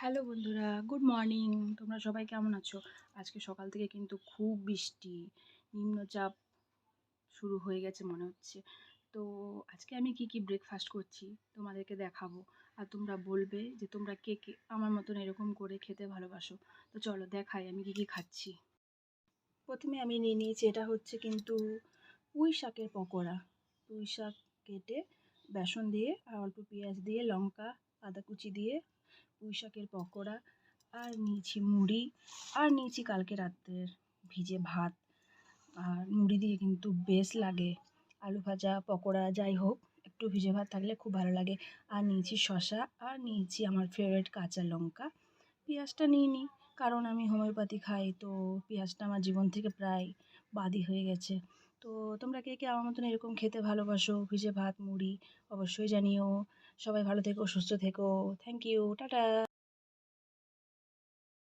Hello বন্ধুরা, good morning. তোমরা সবাই কেমন আছো? আজকে সকাল থেকে কিন্তু খুব বৃষ্টি, নিম্নচাপ শুরু হয়ে গেছে মনে হচ্ছে। তো আজকে আমি কি ব্রেকফাস্ট করছি তোমাদেরকে দেখাবো। আর তোমরা বলবে যে তোমরা কে কে আমার মতন এরকম করে খেতে ভালোবাসো। তো চলো দেখাই আমি কি খাচ্ছি। প্রথমে আমি নিয়ে নিয়েছি, এটা হচ্ছে কিন্তু পুঁই শাকের পকোড়া। পুঁই শাক কেটে বেসন দিয়ে আর অল্প পেঁয়াজ দিয়ে লঙ্কা আদা কুচি দিয়ে পুঁই শাকের পকোড়া, আর নিয়েছি মুড়ি, আর নিয়েছি কালকে রাত্রের ভিজে ভাত। আর মুড়ি দিয়ে কিন্তু বেশ লাগে, আলু ভাজা পকোড়া যাই হোক, একটু ভিজে ভাত থাকলে খুব ভালো লাগে। আর নিয়েছি শসা, আর নিয়েছি আমার ফেভারিট কাঁচা লঙ্কা। পেঁয়াজটা নিইনি, কারণ আমি হোমিওপ্যাথি খাই, তো পেঁয়াজটা আমার জীবন থেকে প্রায় বাদই হয়ে গেছে। তো তোমরা কে কে আমার মতন এরকম খেতে ভালোবাসো, ভিজে ভাত মুড়ি, অবশ্যই জানিও। সবাই ভালো থেকো, সুস্থ থেকো। Thank you, tata.